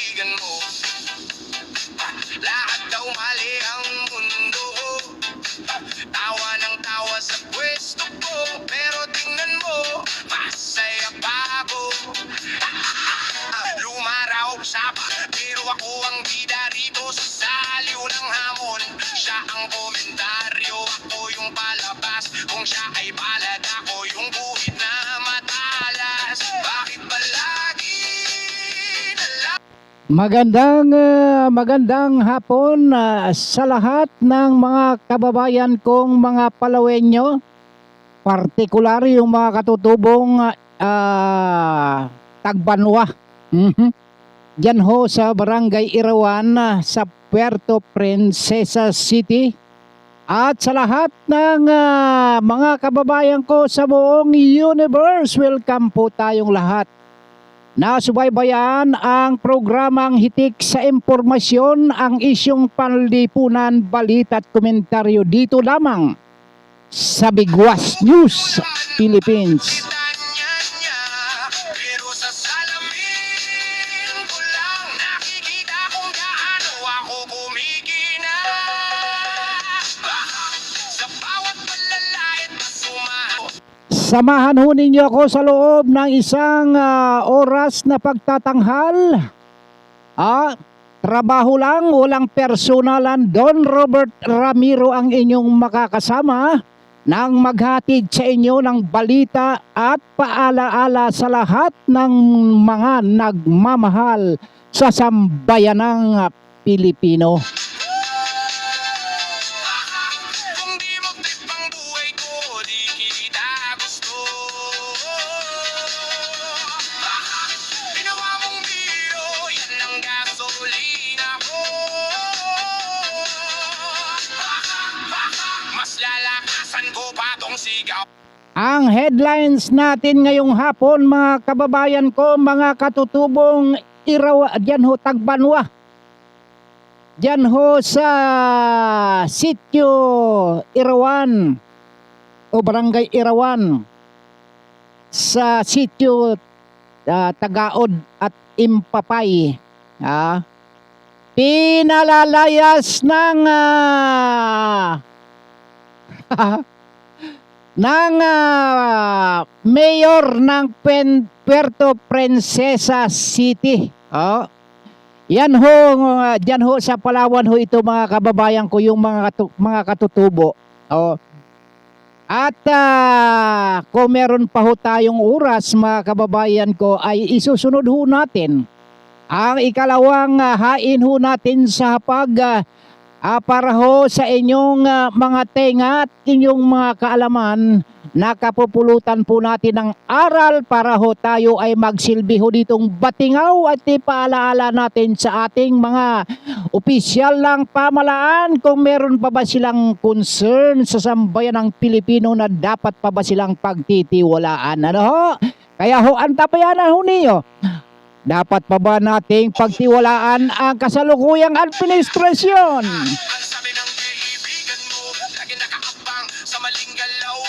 kaibigan mo. Lahat daw mali ang mundo. Tawa ng tawa sa pwesto ko, pero tingnan mo, masaya pa ako. Lumaraw siya pa, pero ako ang bida rito sa saliw ng hamon. Siya ang komentaryo, ako yung palabas. Kung siya ay palad, ako yung buhit na matalas. Bakit ba lagi Magandang hapon sa lahat ng mga kababayan kong mga Palawenyo, partikular yung mga katutubong Tagbanwa. Diyan ho sa Barangay Irawan sa Puerto Princesa City. At sa lahat ng mga kababayan ko sa buong universe, welcome po tayong lahat. Nasubaybayan ang programang Hitik sa Impormasyon, ang isyong panlipunan, balita at komentaryo dito lamang sa Bigwas News Philippines. pero sa salamin ko lang nakikita kung gaano ako kumikina. Sa bawat palalait na sumaho. Samahan ho ninyo ako sa loob ng isang oras na pagtatanghal. Trabaho lang, walang personalan. Don Robert Ramiro ang inyong makakasama nang maghatid sa inyo ng balita at paalaala sa lahat ng mga nagmamahal sa sambayanang Pilipino. Kung di mo trip ang buhay ko, di kita gusto. Ginawa mong biro, yan ang gasolina ko. Mas lalakasan ko pa tong sigaw. Ang headlines natin ngayong hapon, mga kababayan ko, mga katutubong diyan ho Tagbanwa. Diyan ho sa sitio Irawan o Barangay Irawan sa sitio Tagaod at Impapay. Pinalalayas ng mayor ng Puerto Princesa City. Yan ho, dyan ho sa Palawan ho ito, mga kababayan ko, yung mga katutubo. At kung meron pa ho tayong oras, mga kababayan ko, ay isusunod ho natin ang ikalawang hain ho natin sa hapag para ho sa inyong mga tenga at inyong mga kaalaman. Nakapupulutan po natin ng aral para ho tayo ay magsilbi ho ditong batingaw at ipaalaala natin sa ating mga opisyal ng pamalaan kung meron pa ba silang concern sa sambayan ng Pilipino na dapat pa ba silang pagtitiwalaan. Ano ho? Kaya ho, antabayanan ho ninyo. Dapat pa ba nating pagtiwalaan ang kasalukuyang administrasyon? Ang sabi ng kaibigan mo, lagi nakaabang sa maling galaw.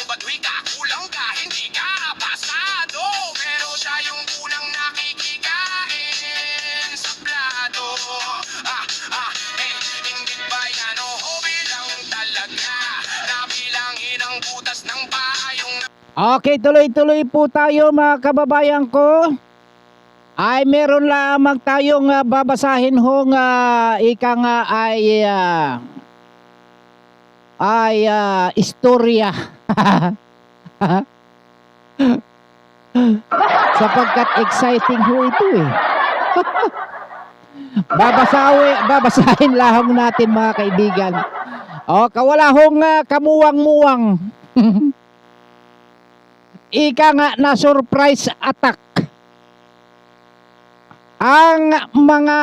Ba't ka kulang ka, hindi ka pasado. Pero siya yung unang nakikikain sa plato. Hindi ba yan o hobby lang talaga? Nabilangin ang butas ng paayong. Okay, tuloy-tuloy po tayo, mga kababayan ko. Ay meron lamang tayong babasahin hong ika nga istorya. Sapagkat exciting ho ito eh. Babasahin lang natin, mga kaibigan. Kawala hong kamuwang-muwang. Ika nga na surprise attack. Ang mga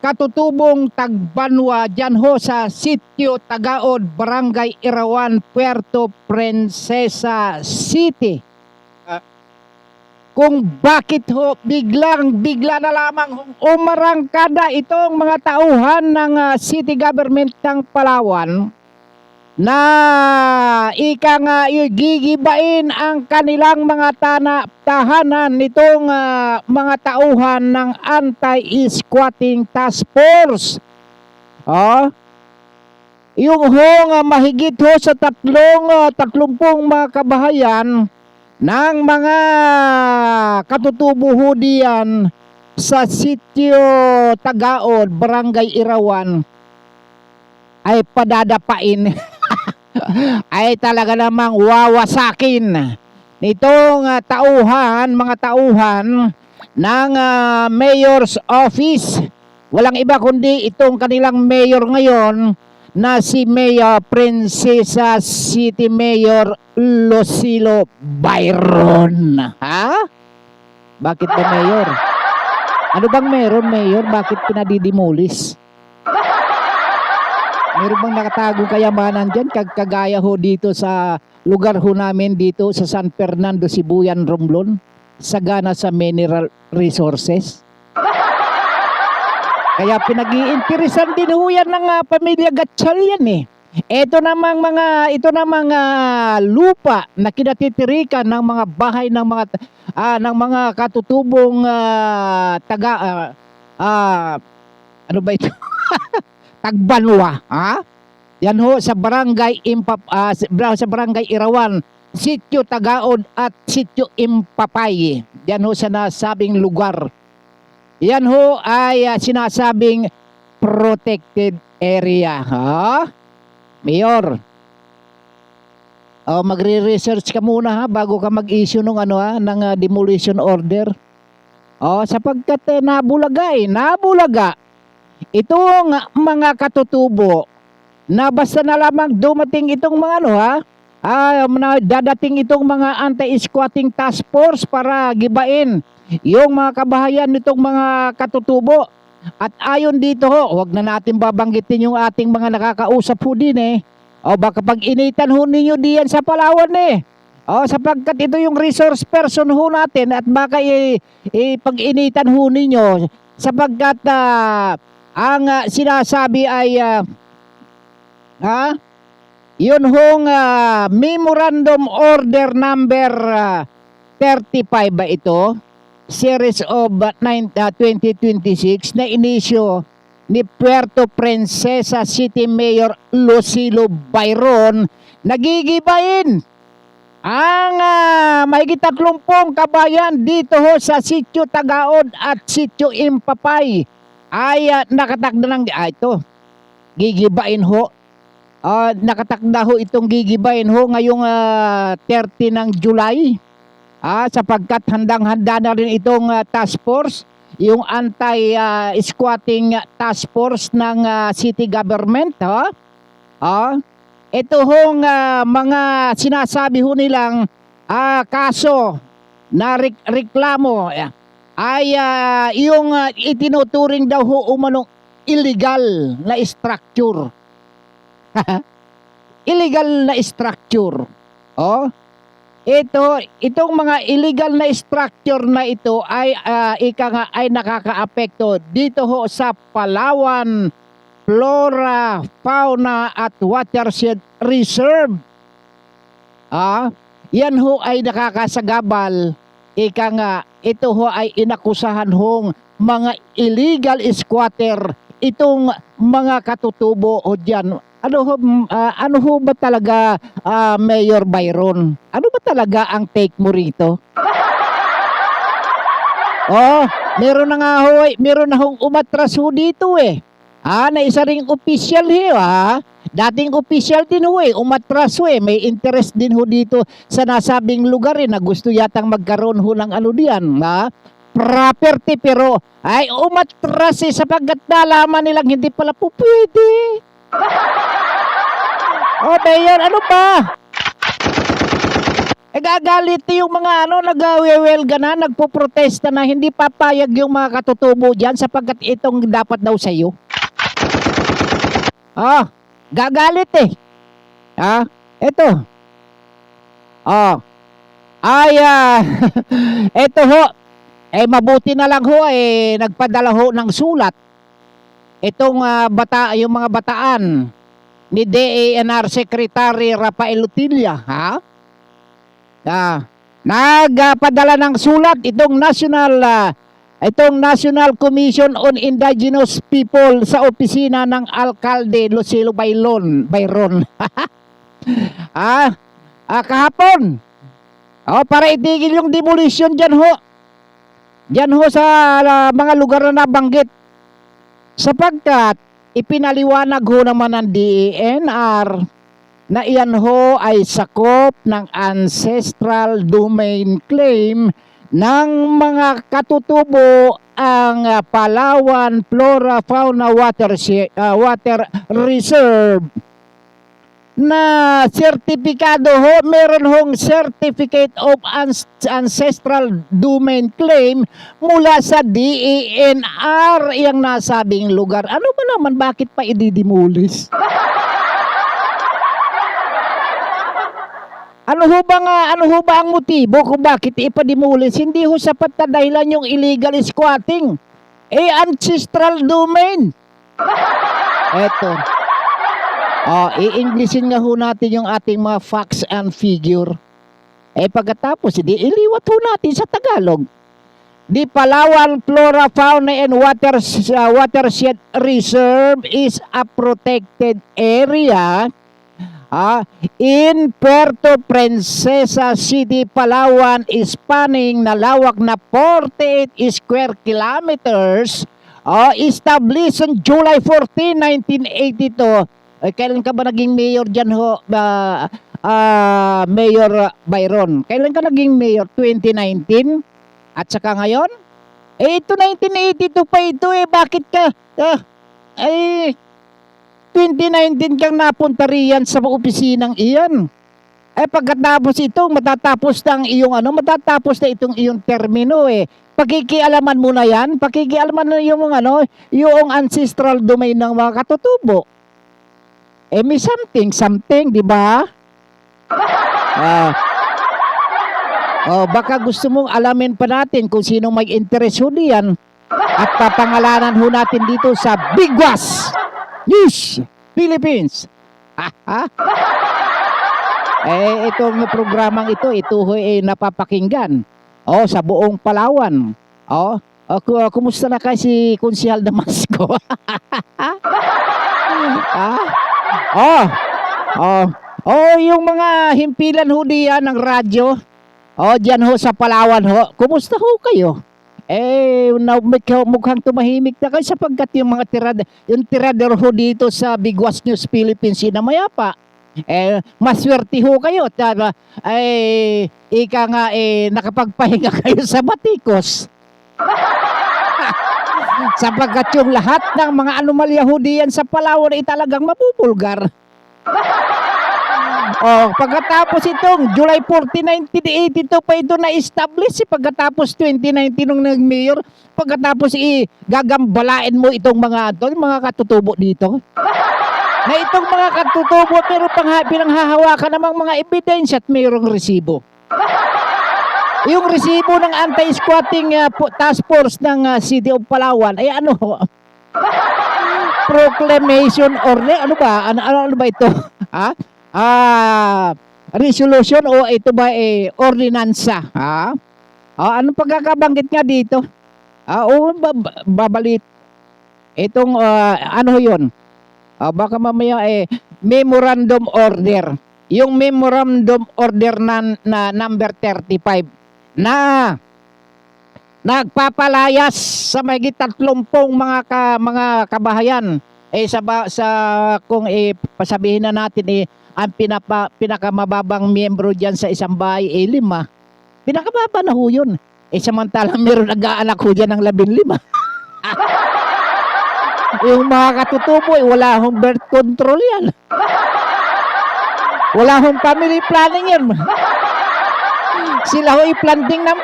katutubong Tagbanwa dyan ho sa sitio Tagaod, Barangay Irawan, Puerto Princesa City. Kung bakit ho bigla na lamang umarangkada itong mga tauhan ng city government ng Palawan na ika nga gigibain ang kanilang mga tahanan nitong mga tauhan ng Anti-Squatting Task Force. Yung hong mahigit ho sa 30 mga kabahayan ng mga katutubo ho diyan sa Sitio Tagaod, Barangay Irawan ay padadapain ay talaga namang wawasakin nitong mga tauhan ng mayor's office. Walang iba kundi itong kanilang mayor ngayon na si Mayor Princesa City Mayor Lucilo Byron. Ha? Bakit ba mayor? Ano bang meron, mayor? Bakit pinadidimulis? Meron bang nakatagong kayamanan dyan? Kagaya ho dito sa lugar ho namin dito sa San Fernando, Sibuyan, Romblon. Sagana sa mineral resources. Kaya pinag-iinteresan din ho yan ng pamilya Gatchal yan eh. Ito namang mga lupa na kinatitirikan ng mga bahay ng mga katutubong ano ba ito? Tagbanwa, ha? Yan ho sa barangay sa barangay Irawan, Sitio Tagaod at Sitio Impapay. Yan ho sa nasabing lugar. Yan ho ay sinasabing protected area, ha? Mayor. Magre-research ka muna ha bago ka mag-issue ng ng demolition order. Sapagkat nabulaga itong mga katutubo na basta na lamang dumating itong mga dadating itong mga anti-squatting task force para gibain yung mga kabahayan nitong mga katutubo. At ayon dito huwag na natin babanggitin yung ating mga nakakausap ho din eh. Baka pag-initan ho ninyo diyan sa Palawan eh. Sapagkat ito yung resource person ho natin at baka pag-initan ho ninyo sapagkat ang sinasabi ay yun hong memorandum order number 35 ba ito? Series of 2026 na inisyo ni Puerto Princesa City Mayor Lucilo Byron, nagigibain ang mahigit 30 kabayan dito ho sa Sitio Tagaod at Sitio Impapay ay nakatakda ng ito gigibain ho. Nakatakda ho itong gigibain ho ngayong 30 ng July. Sapagkat handang-handa na rin itong task force, yung anti-squatting task force ng city government. Ito hong mga sinasabi ho nilang kaso na reklamo ay yung itinuturing daw ho umanong illegal na structure. Illegal na structure. Itong mga illegal na structure na ito ay ay nakakaapekto dito ho sa Palawan Flora, Fauna at Watershed Reserve. Yan ho ay nakakasagabal. Ito ho ay inakusahan hong mga illegal squatter itong mga katutubo o diyan. Ano ho ba talaga Mayor Byron? Ano ba talaga ang take mo rito? Meron na nga ho, meron na hong umatras ho dito eh. Na isa ring official dating official din ho umatras ho may interest din ho dito sa nasabing lugar na gusto yatang magkaroon ho ng diyan, property, pero ay umatras sapagkat nalaman nilang hindi pala po pwede. Mayor, ano ba? Gagalit yung mga nag-welga na, nagpo-protesta na hindi papayag yung mga katutubo dyan sapagkat itong dapat daw sa'yo. Gagalit eh. Ito. Ito ho. Mabuti na lang ho nagpadala ho ng sulat. Itong yung mga bataan ni DANR Secretary Rafael Utilla, ha? Nagpadala ng sulat itong National Commission on Indigenous People sa opisina ng Alkalde Lucilo Bayron. Kahapon. Para itigil yung demolition dyan ho. Dyan ho sa mga lugar na nabanggit. Sapagkat ipinaliwanag ho naman ng DANR na iyan ho ay sakop ng ancestral domain claim ng mga katutubo ang Palawan Flora Fauna Water Reserve na sertipikado ho, meron hong Certificate of Ancestral Domain Claim mula sa DANR yung nasabing lugar. Ano ba naman, bakit pa ididimulis? Ano ho ba ang motibo kung bakit ipadimulis? Hindi ho sapat na dahilan yung illegal squatting. Ancestral domain. Eto. I-Englishin nga ho natin yung ating mga facts and figure. Pagkatapos, iliwat ho natin sa Tagalog. The Palawan Flora, Fauna and Watershed Reserve is a protected area in Puerto Princesa City, Palawan, spanning na lawak na 48 square kilometers, established on July 14, 1982. Kailan ka ba naging mayor dyan ho, Mayor Byron? Kailan ka naging mayor? 2019? At saka ngayon? Ito 1982 pa ito bakit ka? 2019 kang napunta riyan sa opisinang iyan. Pagkatapos ito, matatapos na itong iyong termino Pakikialaman mo na yan, pakikialaman na yung ancestral domain ng mga katutubo. May something, di ba? Baka gusto mong alamin pa natin kung sino may interest ho diyan at papangalanan ho natin dito sa Bigwas News Philippines. Itong programang ito ho napapakinggan sa buong Palawan. Kumusta na si Konsehal Damasco? Yung mga himpilan ho diyan ng radyo. Diyan ho sa Palawan ho. Kumusta ho kayo? Mukhang tumahimik na kayo sapagkat yung mga tirador ho dito sa Bigwas News Philippines na mayapa. Maswerte ho kayo. Nakapagpahinga kayo sa batikos. Sapagkat yung lahat ng mga anomalya ho diyan sa Palawan ay talagang mapupulgar. Pagkatapos itong July 14, 1982 pa ito na-establish. Pagkatapos 2019 nung nag-mayor, pagkatapos gagambalain mo itong mga katutubo dito. Na itong mga katutubo pero pinanghahawakan namang mga ebidensya at mayroong resibo. Yung resibo ng anti-squatting task force ng City of Palawan ay proclamation or ano ba? Ano ba ito? Resolution o ito ba ordinansa? Anong pagkakabanggit nga dito? Babalit. Itong yun? Baka mamaya memorandum order. Yung memorandum order na number 35 na nagpapalayas sa mahigit 30 mga kabahayan kung pasabihin na natin ang pinakamababang miyembro diyan sa isang bahay 5. Pinakamababa na ho yun. Samantalang meron nag-aanak ho diyan ng 15. Yung mga katutubo wala hong birth control yan. Wala hong family planning yan. Sila ho'y planting lang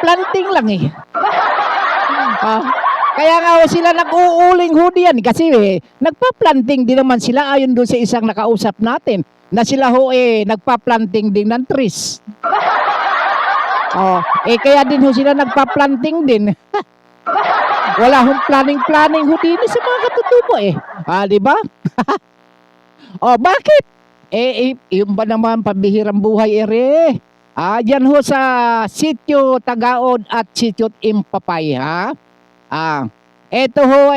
Kaya nga sila nag-uuling ho diyan kasi nagpa-planting din naman sila ayon doon sa isang nakausap natin na sila ho nagpa-planting din ng trees. Kaya din ho sila nagpa-planting din. Wala hong planning ho din sa mga katutubo di ba? O bakit? Yung ba naman pambihirang buhay ere? Diyan ho sa Sitio Tagaod at Sitio Impapay, ha? Ah, ito ho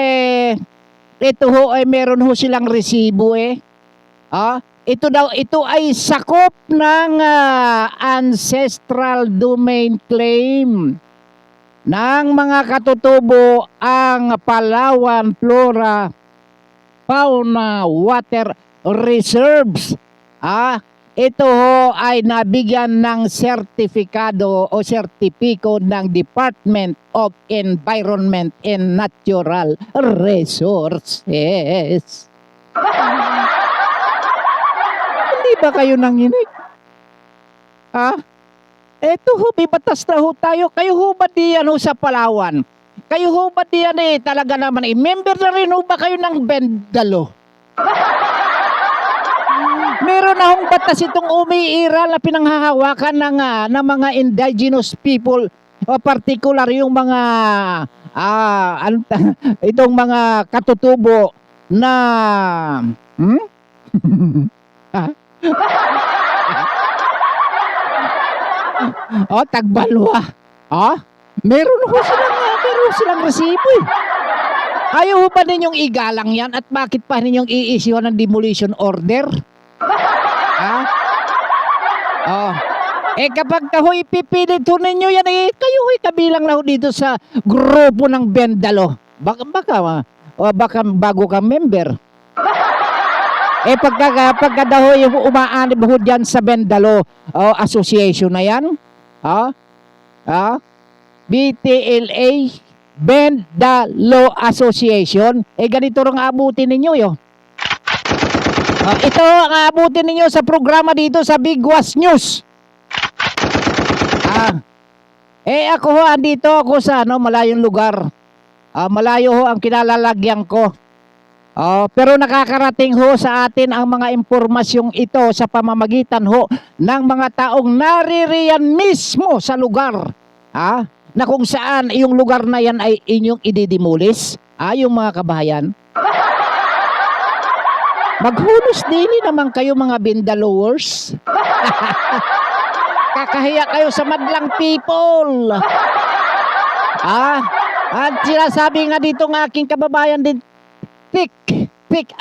ito ho ay meron ho silang resibo eh. Ito ay sakop ng ancestral domain claim ng mga katutubo ang Palawan Flora Fauna Water Reserves. Ito ho ay nabigyan ng sertifikado o sertipiko ng Department of Environment and Natural Resources. Hindi ba kayo nanginig? Eto ho, may batas na ho tayo. Kayo ho ba diyan ho sa Palawan? Kayo ho ba diyan talaga naman member na rin ho ba kayo ng Bendalo? Meron na hong batas itong umiiral na pinanghahawakan ng mga indigenous people, particular yung mga itong mga katutubo na Tagbalwa. Meron silang resibo eh. Ayaw ba ninyong igalang yan at bakit pa ninyong i-issue ng demolition order? Kapag kahoy ipipilit ho ninyo yan kayo ho'y kabilang na ho dito sa grupo ng Bendalo. Baka bago ka member. Pagka daw yung umaanib ho dyan sa Bendalo association na yan, BTLA, Bendalo Association, ganito rin abutin ninyo yun. Ito ang abutin ninyo sa programa dito sa Bigwas News. Ako ho, andito ako sa malayong lugar. Malayo ho ang kinalalagyan ko. Pero nakakarating ho sa atin ang mga impormasyong ito sa pamamagitan ho ng mga taong naririyan mismo sa lugar. Na kung saan yung lugar na yan ay inyong ididimulis. Yung mga kabahayan. Maghunos din naman kayo mga Bendalowers. Kakahiya kayo sa madlang people. At sinasabi nga dito ng aking kababayan din, thick.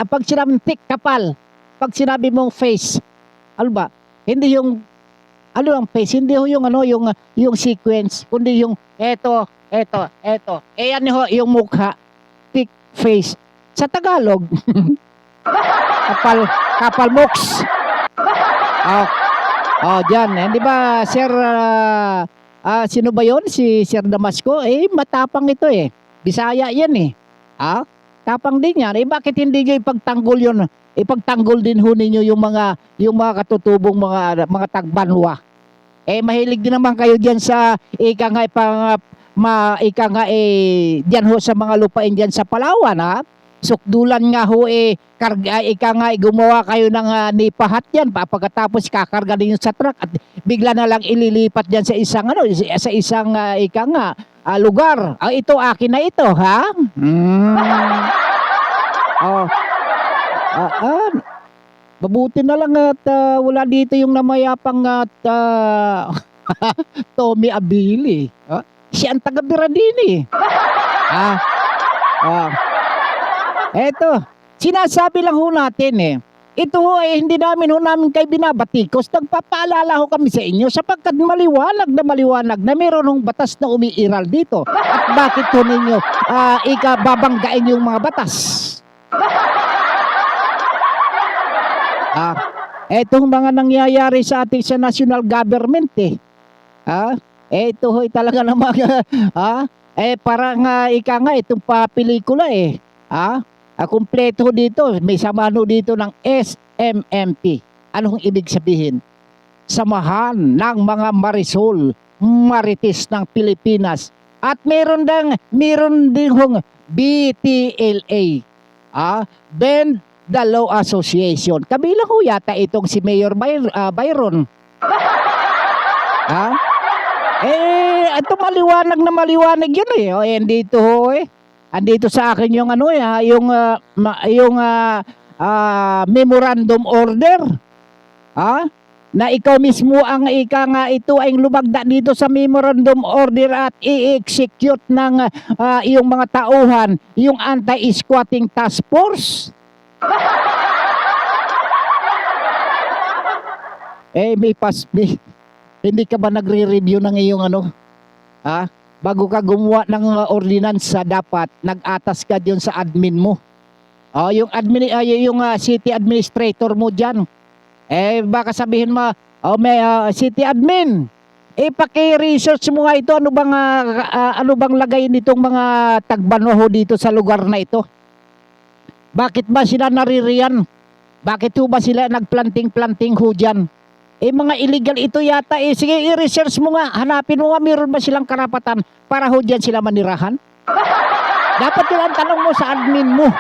Pag sinabing thick, kapal. Pag sinabi mong face, ano ba? Hindi yung, ang face, hindi yung sequence, kundi yung eto. Yan ho, yung mukha, thick face. Sa Tagalog, kapal moks. Diyan. Di ba, Sir, sino ba yun? Si Sir Damasco? Matapang ito Bisaya yan tapang din yan. Bakit hindi nyo ipagtanggol yun? Ipagtanggol din ho ninyo yung mga katutubong mga tagbanwa. Mahilig din naman kayo diyan sa diyan ho sa mga lupain diyan sa Palawan Sukdulan nga ho gumawa kayo ng nipahat diyan pagkatapos kakarga din sa truck at bigla na lang ililipat diyan sa isang lugar. Ito akin na ito, ha? Mabuti na lang at wala dito yung namayapang Tommy Abili. Siya ang taga-Bira din Eto, sinasabi lang ho natin ito ho hindi namin kayo binabatikos. Nagpapaalala ho kami sa inyo sapagkat maliwanag na meron hong batas na umiiral dito. At bakit ho ninyo babanggain yung mga batas? Etong mga nangyayari sa ating sa national government ito ho talaga namang parang itong pelikula kumpleto dito. May samahan dito ng SMMP. Anong ibig sabihin? Samahan ng mga Marisol, Marites ng Pilipinas. At meron din hong BTLA, Bendalo Association. Kabilang ho yata itong si Mayor Byron. Ito maliwanag yun Andito ho andito sa akin yung yung memorandum order. Na ikaw mismo ang ika nga ito ay lumagda dito sa memorandum order at i-execute ng iyong mga tauhan, yung anti-squatting task force. Hindi ka ba nagre-review ng iyong ano? Bago ka gumawa ng ordinansa, dapat nag-atas ka diyon sa admin mo. Yung city administrator mo diyan. Baka sabihin mo, may city admin. Paki-research mo nga ito, ano bang lagay nitong mga tagbanho dito sa lugar na ito? Bakit ba sila naririyan? Bakit ba sila nagplanting-planting ho dyan? Mga illegal ito yata. Sige, i-research mo nga. Hanapin mo nga, meron ba silang karapatan para ho dyan sila manirahan? Dapat yun ang tanong mo sa admin mo.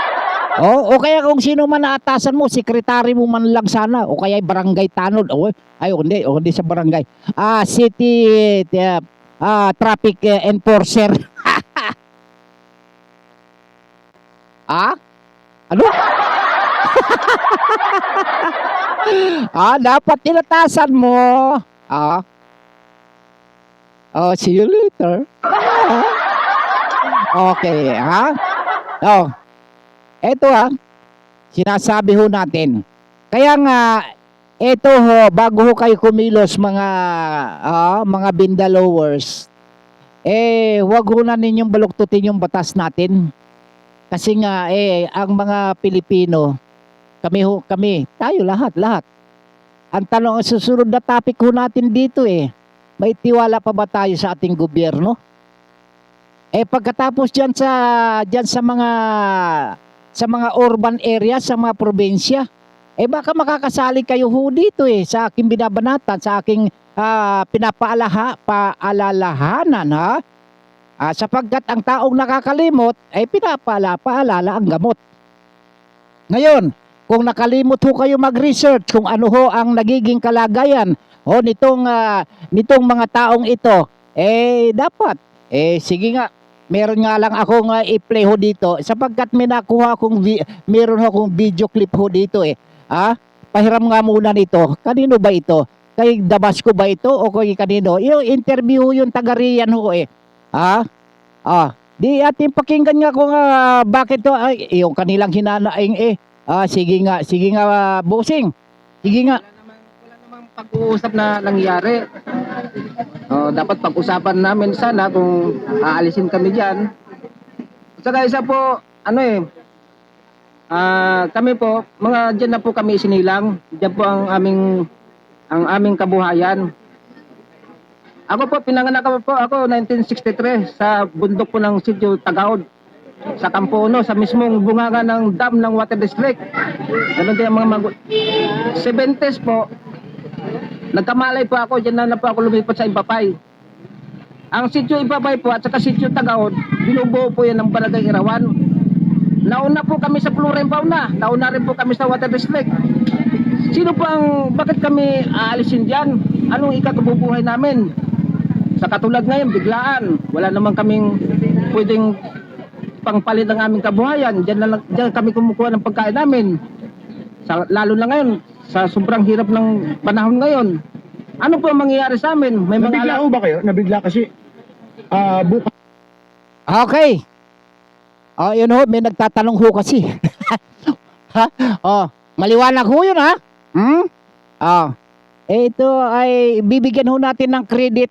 O kaya kung sino man naatasan mo, sekretary mo man lang sana. O kaya barangay tanod. Hindi sa barangay. City traffic enforcer. Ano? Dapat inatasan mo. See you later. Okay, eto sinasabi ho natin. Kaya nga, eto ho, bago ho kayo kumilos mga bindalowers, wag ho na ninyong baluktutin yung batas natin. Kasi nga, ang mga Pilipino, tayo lahat. Ang tanong, ang susunod na topic ho natin dito may tiwala pa ba tayo sa ating gobyerno? Pagkatapos dyan sa mga urban area, sa mga probinsya, baka makakasali kayo ho dito sa aking binabanatan, sa aking paalalahanan sapagkat ang taong nakakalimot ay paalala ang gamot. Ngayon, kung nakalimot ho kayo mag-research kung ano ho ang nagiging kalagayan nitong mga taong ito, dapat sige nga, meron nga lang akong i-play ho dito sapagkat meron akong video clip ho dito pahiram nga muna nito. Kanino ba ito? Kay Damasco ba ito o kay kanino? Yung interview yung taga-Rian ho di ating pakinggan nga kung bakit to yung kanilang hinanaing sige nga bossing. Sige nga. Wala namang pag-uusap na nangyari. Dapat pag-usapan namin sana kung aalisin kami diyan. Saka isa po, kami po, diyan na po kami isinilang. Diyan po ang aming kabuhayan. Ako po, pinanganak po ako 1963 sa bundok po ng Sitio Tagaod. Sa Campono, sa mismong bunganga ng dam ng Water District. Ganun din ang mga 70s po, nagkamalay po ako, dyan na po ako lumipat sa Impapay. Ang Sitio Impapay po at saka Sitio Tagaod, binubuo po yan ng Barangay Irawan. Nauna po kami sa Flora and Fauna, nauna rin po kami sa Water District. Bakit kami aalisin dyan? Anong ikakabubuhay namin? Sa katulad ngayon, biglaan, wala naman kaming pwedeng pangpalit ng aming kabuhayan. Diyan kami kumukuha ng pagkain namin. Lalo na ngayon, sa sobrang hirap ng panahon ngayon. Ano po ang mangyayari sa amin? May Nabigla ho ba kayo? Nabigla kasi bukas. Okay. Yun ho, may nagtatanong ho kasi. Maliwanag ho yun ito ay bibigyan ho natin ng credit.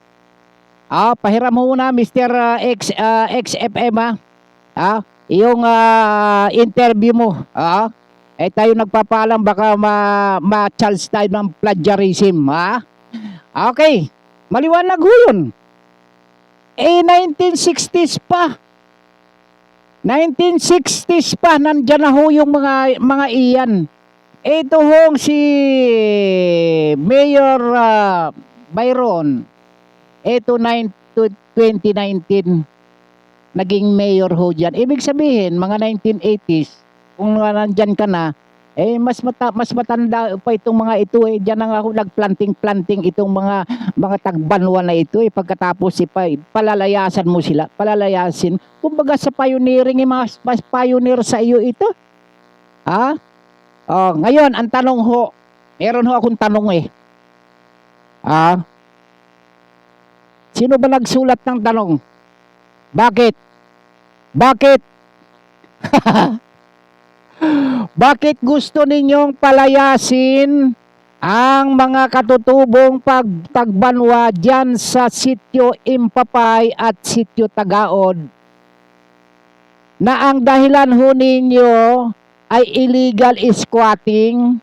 Pahiram ho na Mr. XFM yung interview mo. Tayo nagpapaalam baka ma-charge tayo ng plagiarism. Okay. Maliwanag ho yun. 1960s pa. 1960s pa, nandyan na ho yung mga iyan. Ito hong si Mayor Byron. Ito 2019 naging mayor ho dyan. Ibig sabihin, mga 1980s, kung nandyan ka na, mas matanda pa itong mga ito Diyan na nga ako nagplanting itong mga tagbanwa na ito Pagkatapos palalayasan mo sila, palalayasin. Kumbaga sa pioneering, mas pioneer sa iyo ito. Oh, ngayon, ang tanong ho, meron ho akong tanong eh. Sino ba nagsulat ng tanong? Bakit? Bakit? Bakit gusto ninyong palayasin ang mga katutubong pagtagbanwa dyan sa sitio Impapay at sitio Tagaod? Na ang dahilan ho ninyo ay illegal squatting.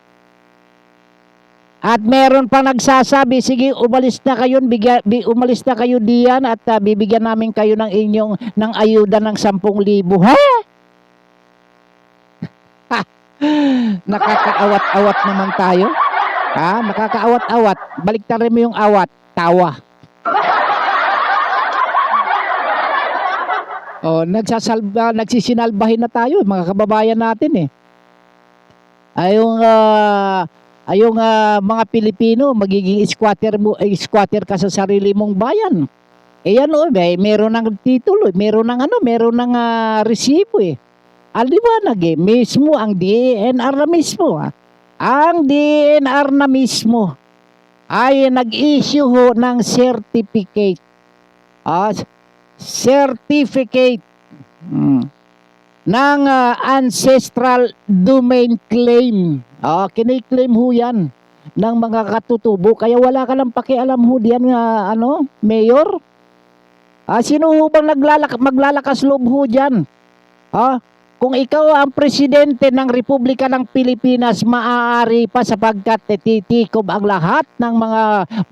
At meron pa nagsasabi, sige, umalis na kayo, umalis na kayo diyan at bibigyan namin kayo ng inyong ng ayuda ng 10,000. Ha? Nakakaawat-awat naman tayo. Nakakaawat-awat. Baliktarin mo yung awat, tawa. Nagsisinalbahin na tayo, mga kababayan natin eh. Ayong mga Pilipino, magiging squatter ka sa sarili mong bayan. Yan meron ng titulo, meron ng resibo eh. Aliwanag eh, mismo ang DENR na mismo. Ang DENR na mismo ay nag-issue ho ng certificate. Certificate ng ancestral domain claim. Kiniklaim ho yan ng mga katutubo. Kaya wala ka lang pakialam ho diyan Mayor. Sino ho bang maglalakas loob ho diyan? Kung ikaw ang presidente ng Republika ng Pilipinas, maaari pa sapagkat titikob ang lahat ng mga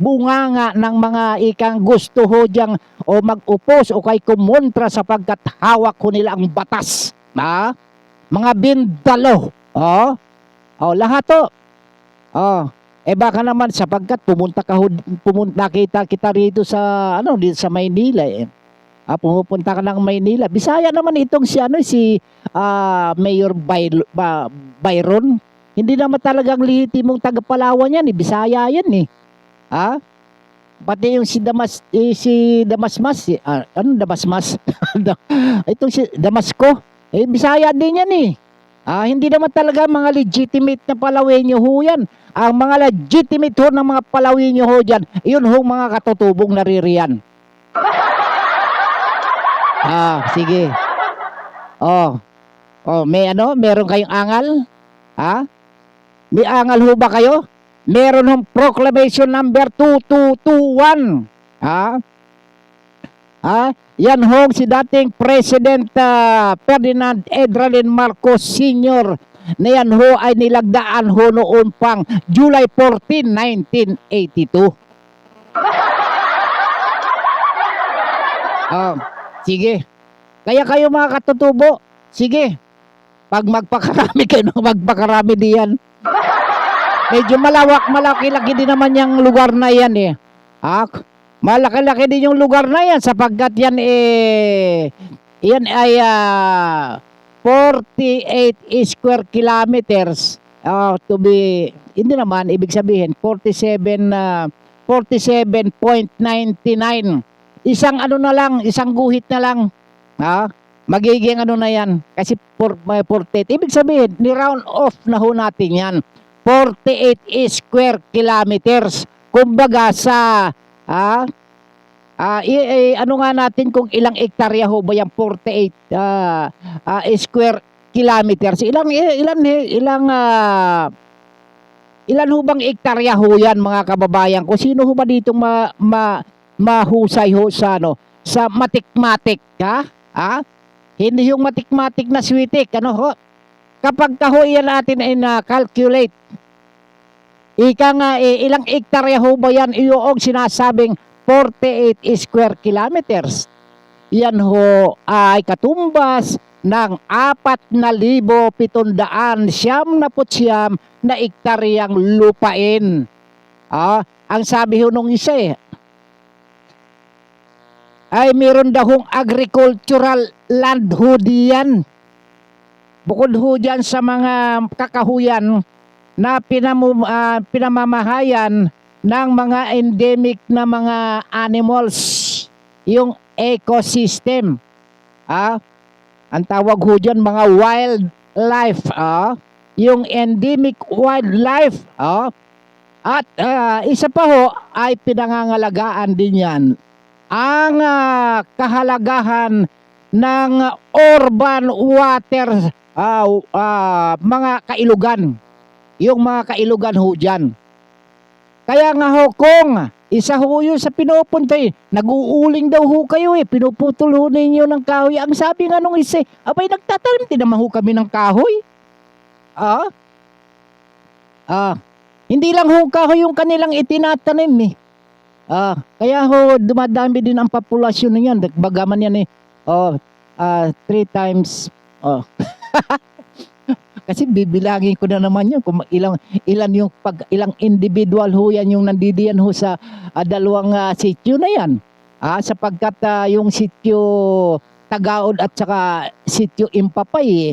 bunganga ng mga ikang gusto ho diyang o mag-upos o kay kumontra sapagkat hawak ko nila ang batas. Mga bindalo. Lahat to. Baka naman sapagkat pumunta kita rito sa dito sa Maynila eh. Pumupunta ka ng Maynila. Bisaya naman itong si Mayor Byron. Hindi naman talagang lehitimong taga-Palawan yan eh. Bisaya yan eh. Pati yung si Damasmas. Damasmas? Itong si Damasco. Bisaya din yan eh. Hindi naman talaga mga legitimate na Palawenyo ho yan. Ang mga legitimate ho ng mga Palawenyo ho dyan, yun ho mga katutubong naririyan. Sige. Meron kayong angal? May angal ho ba kayo? Meron hong proclamation number 2221. Yan ho si dating President Ferdinand Edralin Marcos Sr. na yan ho ay nilagdaan ho noon pang July 14, 1982. Sige. Kaya kayo mga katutubo, sige. Pag magpakarami kayo, magpakarami diyan. Medyo malaki-laki din naman yung lugar na yan eh. Malaki-laki din yung lugar na yan sapagkat yan yan ay 48 square kilometers hindi naman ibig sabihin 47.99. Isang isang guhit na lang. Magiging na yan kasi 48. Ibig sabihin ni round off na ho natin yan. 48 square kilometers. Kumbaga sa natin kung ilang hektarya ho ba yung 48 square kilometers. Ilan ho bang hektarya ho yan mga kababayan ko? Sino ho ba ditong mahusay ho sa sa matik-matik hindi yung matik-matik na switik kapag ho yan natin calculate ilang hektarya ho ba yan iyong sinasabing 48 square kilometers. Yan ho ay katumbas ng 4,779 na hektaryang lupain. Ang sabi ho nung isa ay meron daw hong agricultural land ho diyan. Bukod ho diyan sa mga kakahuyan na pinamamahayan ng mga endemic na mga animals, yung ecosystem. Ang tawag ho diyan mga wildlife. yung endemic wildlife. At isa pa ho ay pinangangalagaan din yan ang kahalagahan ng urban water, mga kailugan. Yung mga kailugan ho dyan. Kaya nga ho, kung isa ho yun sa pinupunta nag-uuling daw ho kayo pinuputol ho ninyo ng kahoy. Ang sabi nga nung isa, abay nagtatanim din naman ho kami ng kahoy. Hindi lang ho kahoy yung kanilang itinatanim kaya ho dumadami din ang populasyon niyan. Bagaman yan 3 times kasi bibilangin ko na naman yun kung ilan yung ilang individual ho yan yung nandidiyan ho sa dalawang sityo na yan. Sapagkat yung sityo Tagaod at saka sityo Impapay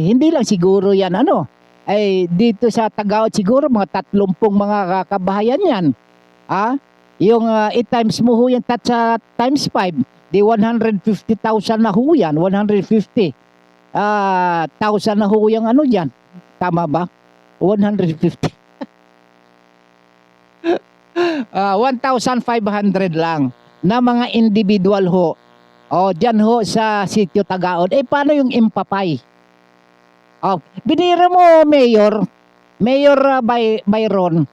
hindi lang siguro yan dito sa Tagaod siguro mga 30 mga kabahayan yan. Yung 8 times mo ho yan times 5, di 150,000 na ho yan, 150,000 na ho yung dyan. Tama ba? 150. 1,500 lang na mga individual ho. Dyan ho sa sityo Tagaod. Paano yung Impapay? Binira mo, Mayor Byron,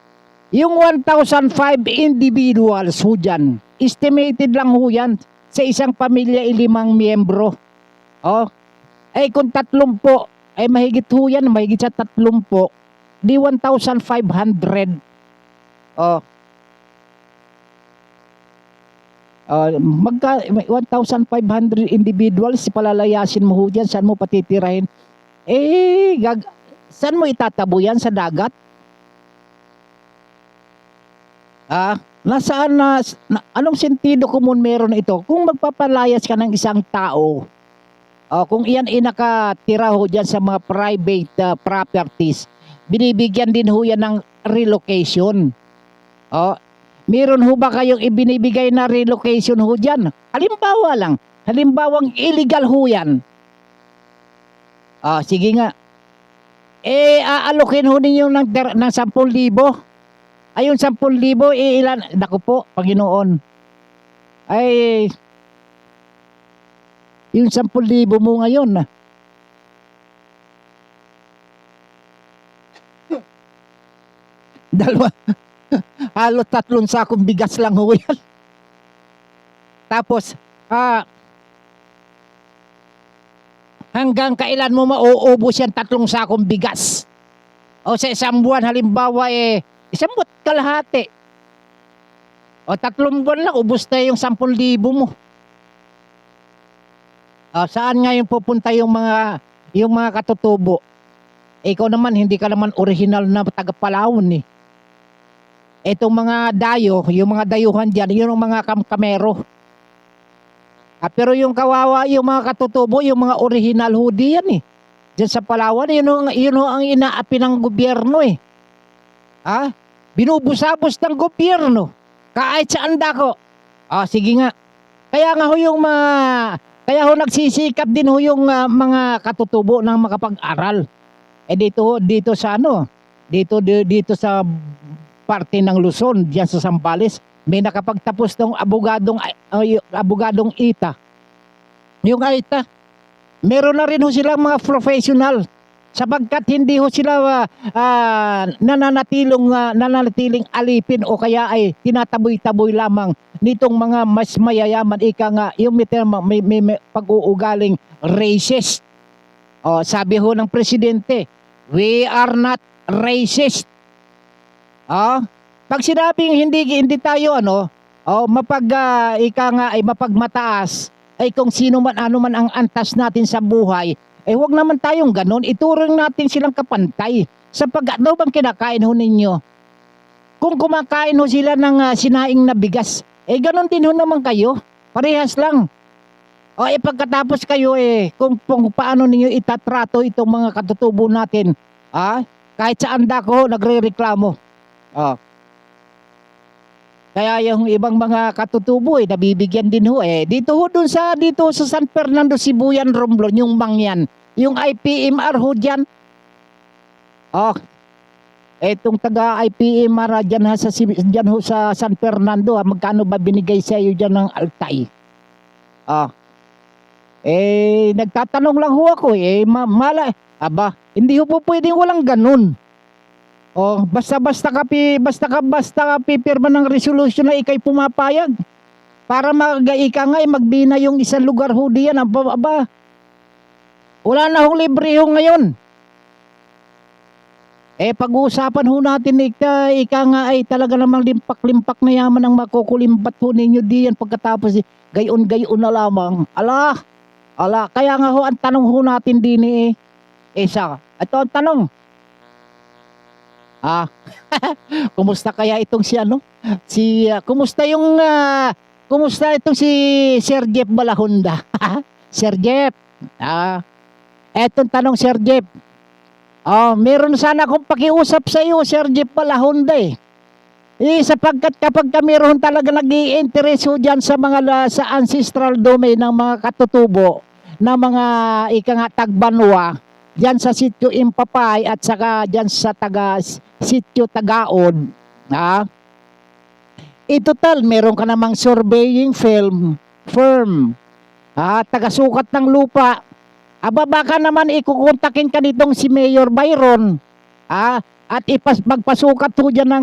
yung 1,005 individuals ho dyan. Estimated lang ho yan sa isang pamilya 5 miyembro. Kung 30, mahigit ho yan, mahigit sa 30, di 1,500. 1,500 individuals, palalayasin mo ho dyan, saan mo patitirahin? Saan mo itatabo yan? Sa dagat? Nasaan anong sentido kumun meron ito? Kung magpapalayas ka ng isang tao, kung iyan nakatira ho dyan sa mga private properties, binibigyan din ho yan ng relocation. Meron ho ba kayong ibinibigay na relocation ho dyan? Halimbawang illegal ho yan. Sige nga. Aalokin ho ninyo ng 10,000. Ayun 10,000, ilan? Naku po, Panginoon. Yung 10,000 mo ngayon. Dalawa. Halos 3 sakong bigas lang ho yan. Tapos, hanggang kailan mo mauubos yan 3 sakong bigas? Sa isang buwan, halimbawa isang buwan kalahati. 3 buwan lang, ubos na yung 10,000 mo. Saan nga yung pupunta yung mga katutubo? Ikaw naman, hindi ka naman original na taga-Palawan Itong mga dayo, yung mga dayuhan dyan, yun ang mga kamero. Pero yung kawawa, yung mga katutubo, yung mga original hoodie yan Diyan sa Palawan, yun ang inaapi ng gobyerno Binubusabos ng gobyerno. Kahit saan dako. Sige nga. Kaya nga ho kaya ho nagsisikap din ho yung mga katutubo ng makapag-aral. Dito sa dito sa parte ng Luzon, diyan sa Zambales, may nakapagtapos ng abogadong ITA. Yung ITA, meron na rin ho silang mga professional sapagkat hindi ho sila nananatiling alipin o kaya ay tinataboy-taboy lamang nitong mga mas mayayaman yung may pag-uugaling racist. Sabi ho ng presidente, we are not racist. Pag sinabing hindi tayo mapagmataas kung sino man ano man ang antas natin sa buhay, wag naman tayong ganon. Ituring natin silang kapantay. Sapagkat bang kinakain ho ninyo? Kung kumakain ho sila ng sinaing na bigas, ganon din ho naman kayo. Parehas lang. Pagkatapos kayo kung paano ninyo itatrato itong mga katutubo natin, kahit saan dako nagrereklamo. Kaya yung ibang mga katutubo nabibigyan din ho dito sa San Fernando, Sibuyan, Romblon, yung Mangyan, yung IPMR ho dyan, Oh, etong taga IPM Mara dyan, dyan ho sa San Fernando, magkano ba binigay sa iyo dyan ng Altay? Nagtatanong lang ho ako aba, hindi ho po pwedeng walang ganun. Basta ka pipirma ng resolution na ikay pumapayag para magbina yung isang lugar ho diyan. Aba, wala na hong libre ho ngayon. Pag-uusapan ho natin ika nga ay talaga namang limpak-limpak na yaman ang makukulimbat ho ninyo diyan pagkatapos gayon-gayon na lamang. Ala, kaya nga ho ang tanong ho natin din ito ang tanong. Kumusta kaya itong kumusta itong si Sir Jeff Balahonda? Sir Jeff, etong tanong Sir Jeff. Meron sana akong pakiusap sa iyo, Sir Jeff Balahonda sapagkat kapag meron talaga nag-i-interest dyan sa sa ancestral domain ng mga katutubo ng mga tagbanwa dyan sa sitio Impapay at saka dyan sa sitio Tagaod, total meron ka namang surveying firm, taga-sukat ng lupa. Aba, baka naman ikukontakin ka nitong si Mayor Byron, at magpasukat ho dyan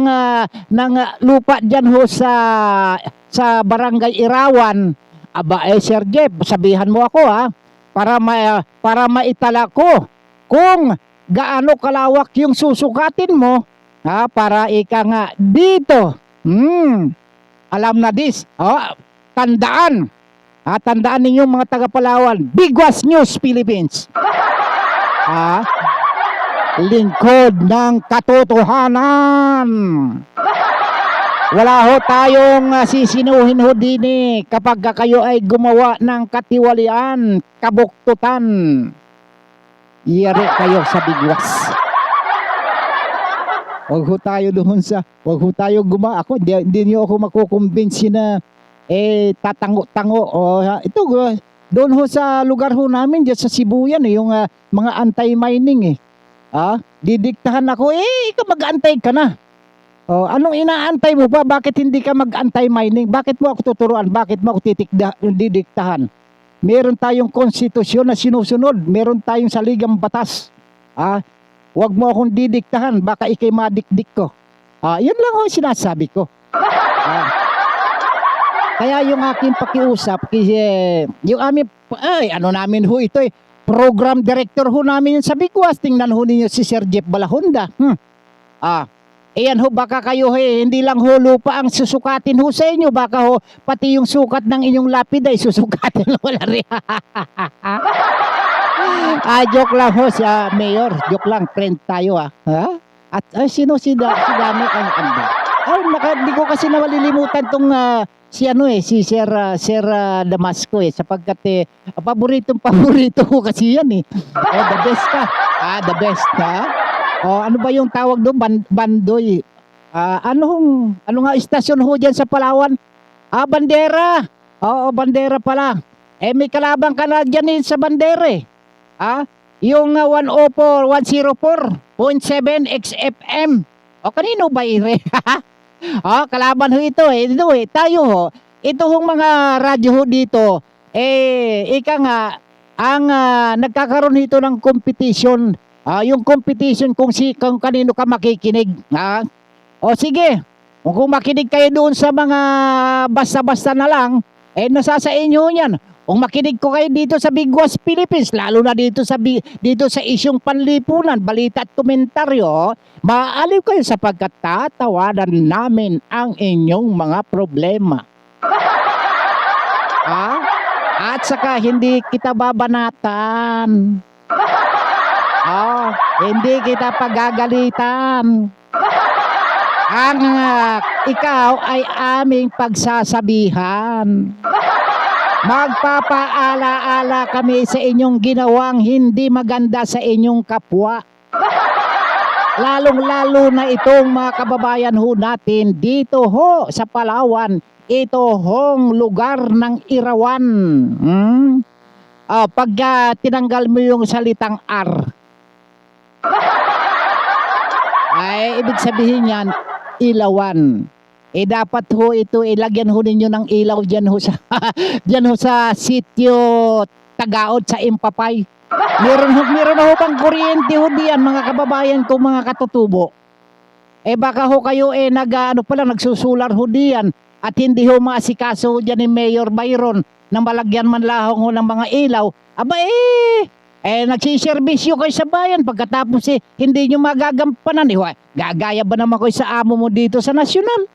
ng lupa dyan ho sa Barangay Irawan. Aba, Sir Jeff, sabihan mo ako para maitala ko kung gaano kalawak yung susukatin mo, para dito. Alam na this. Tandaan. Tandaan ninyo mga taga-Palawan, Bigwas News Philippines. Lingkod ng katotohanan. Wala ho tayong sisinuhin ho din kapag kayo ay gumawa ng katiwalian, kabuktutan. Iyari kayo sa Bigwas. Wag ho tayo ako, hindi niyo ako makukumbinsi na tatango-tango. Doon ho sa lugar ho namin dyan sa Sibuyan yung mga anti-mining didiktahan ako ikaw mag-antay ka na. Anong inaantay mo ba? Bakit hindi ka mag-antay-mining? Bakit mo ako tuturuan? Bakit mo ako didiktahan? Meron tayong konstitusyon na sinusunod, meron tayong saligang batas. Wag mo akong didiktahan, baka ikay madikdik ko. Yun lang ho sinasabi ko. Kaya yung aking pakiusap, yung aming, namin ho ito program director ho namin sa Bigwas. Tingnan ho ninyo si Sir Jeff Balahonda. Ayan ho, baka kayo hindi lang ho lupa ang susukatin ho sa inyo, baka ho pati yung sukat ng inyong lapid ay susukatin. Wala rin. Joke lang ho sa Mayor, joke lang, friend tayo At sino si Dami ang anda? Hindi ko kasi nawalilimutan tong si Sir Damasco sapagkat paborito ko kasi yan the best ka. The best ano ba yung tawag doon? Bandoy. Ano nga istasyon ho dyan sa Palawan? Bandera. Oo, Bandera pala. May kalabang ka na dyan sa Bandera yung 104.7 XFM. Kanino ba kalaban ho ito tayo ho. Ito hong mga radyo ho dito ang nagkakaroon ito ng competition. Yung competition kung kanino ka makikinig. Sige. Kung makinig kayo doon sa mga basta-basta na lang, nasa sa inyo yan. Kung makinig ko kayo dito sa Bigwas Philippines, lalo na dito sa isyong panlipunan, balita at komentaryo, maaaliw kayo sapagkat tatawanan namin ang inyong mga problema. At saka hindi kita babanatan. Hindi kita pagagalitan. Ikaw ay aming pagsasabihan. Magpapaala-ala kami sa inyong ginawang hindi maganda sa inyong kapwa. Lalong-lalo na itong mga kababayan ho natin dito ho sa Palawan. Ito hong lugar ng Irawan. Pag tinanggal mo yung salitang R, ay ibig sabihin yan, ilawan. Eh dapat ho ito, ilagyan ho ninyo ng ilaw dyan ho sa, dyan ho sa sitio Tagaod sa Impapay. Meron na ho bang kuryente ho diyan mga kababayan ko, mga katutubo. Eh baka ho kayo nagsusular ho diyan at hindi ho maasikaso ho dyan ni Mayor Byron na malagyan man lahong ho ng mga ilaw. Aba nagsiservisyo kayo sa bayan pagkatapos hindi nyo magagampanan. Gagaya ba naman kayo sa amo mo dito sa nasyonal?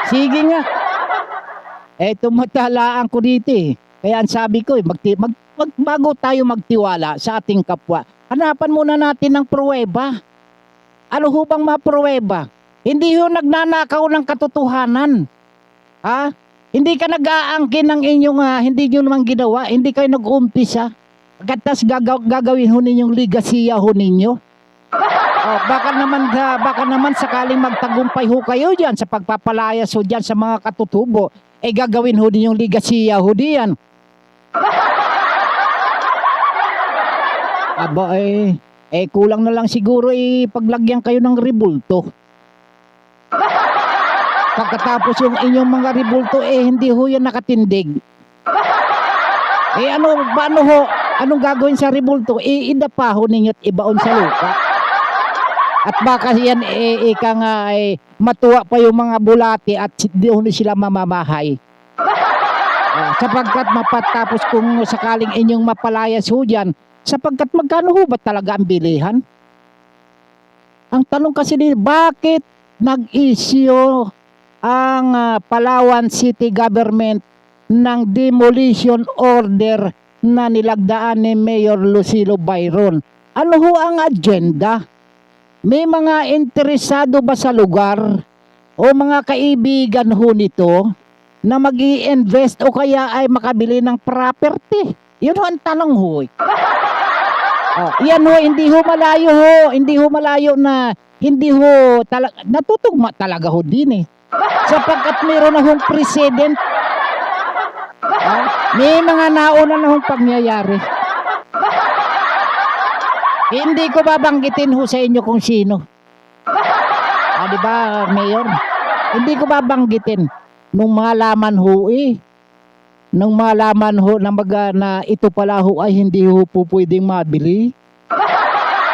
Sige nga. Tumatalaan ko dito Kaya ang sabi ko bago tayo magtiwala sa ating kapwa, hanapan muna natin ng pruweba. Ano ho bang mapruweba? Hindi ho nagnanakaw ng katotohanan. Hindi ka nag-aangkin ng inyong hindi nyo naman ginawa, hindi kayo nag-umpisa. Pagkatas gagawin ho ninyong ligasiya ho ninyo. Baka naman sakaling magtagumpay ho kayo diyan sa pagpapalayas ho diyan sa mga katutubo, gagawin ho ninyong ligasiya ho diyan. Aba kulang na lang siguro paglagyan kayo ng rebulto. Pagkatapos yung inyong mga rebulto hindi ho yan nakatindig. Anong gagawin sa rebulto? Idapa ho ninyo at ibaon sa lupa. At baka yan matuwa pa yung mga bulati at di ho sila mamamahay. Sapagkat mapatapos kung sakaling inyong mapalayas ho dyan, sapagkat magkano ho ba talaga ang bilihan? Ang tanong kasi bakit nag-issue ang Palawan City Government ng demolition order na nilagdaan ni Mayor Lucilo Byron? Ano ho ang agenda? May mga interesado ba sa lugar o mga kaibigan ho nito na mag-i-invest o kaya ay makabili ng property? Yun ho ang tanong ho. Yan ho, hindi ho malayo na hindi ho natutugma talaga ho din sapagkat meron na hong president. May mga nauna na hong pangyayari. Hindi ko babanggitin ho sa inyo kung sino. Di ba, Mayor? Hindi ko babanggitin. Nung malaman ho na ito pala ho ay hindi ho po pwedeng mabili.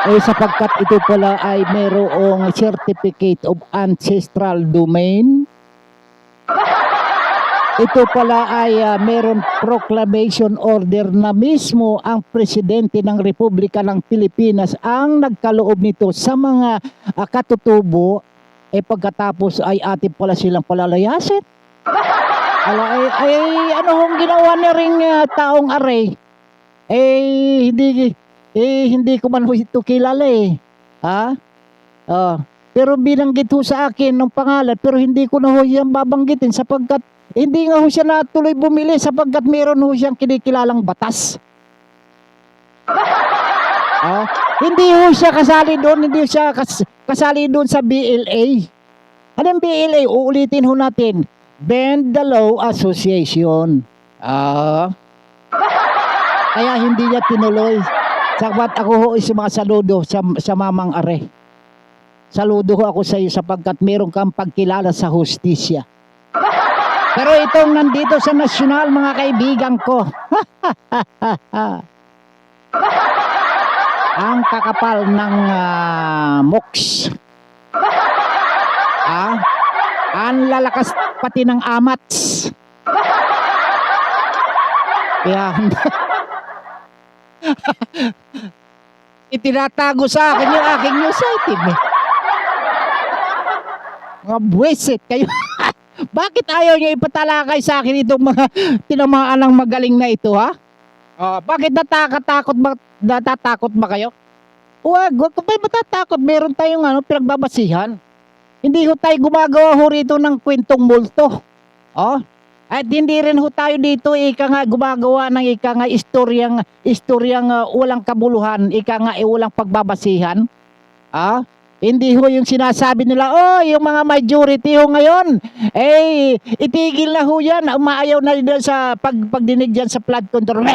Sapagkat ito pala ay mayroong certificate of ancestral domain. Ito pala ay mayroon proclamation order na mismo ang presidente ng Republika ng Pilipinas ang nagkaloob nito sa mga katutubo. Pagkatapos ay atin pala silang palalayasin. Ano hong ginawa na ring taong aray? Hindi ko man ito kilala pero binanggit ho sa akin ng pangalan, pero hindi ko na ho yan babanggitin sapagkat hindi nga ho siya natuloy bumili sapagkat meron ho siyang kinikilalang batas. Hindi ho siya kasali doon, hindi siya kasali doon sa BLA. Anong BLA? Uulitin ho natin. Bend the Law Association. Kaya hindi niya tinuloy. Sabat ako ho mga saludo sa Mamang Are. Saludo ho ako sa iyo sapagkat meron kang pagkilala sa hustisya. Pero itong nandito sa nasyonal, mga kaibigan ko, ang kakapal ng MOX. Ang lalakas pati ng amats. Yan. Itinatago sa akin yung aking news item Mga buwisit kayo. Bakit ayaw niyo ipatalakay sa akin itong mga tinamaan ng magaling na ito, ha? Bakit natatakot ba kayo? Huwag ko ba matatakot? Meron tayong pinagbabasihan. Hindi ho tayo gumagawa ho rito ng kwentong multo. At hindi rin ho tayo dito gumagawa ng istoryang walang kabuluhan, walang pagbabasihan. Hindi ho yung sinasabi nila, yung mga majority ho ngayon, itigil na ho yan, umaayaw na rin sa pagdinig dyan sa flood control.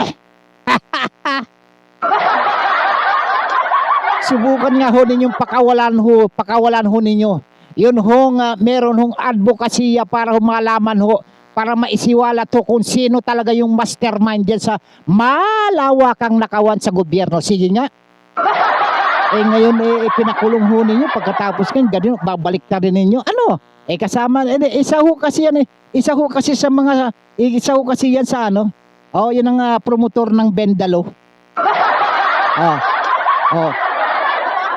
Subukan nga ho ninyong pakawalan ho ninyo. Yun ho nga, meron hong advokasya para ho malaman ho, para maisiwalat ho kung sino talaga yung mastermind dyan sa malawakang nakawan sa gobyerno. Sige nga. Ngayon pinakulong ho ninyo, pagkatapos kan ganun, babalik na rin ninyo. Ano? Kasama, isa ho kasi yan isa ho kasi sa mga, isa ho kasi yan sa ano, yun ang promotor ng Bendalo.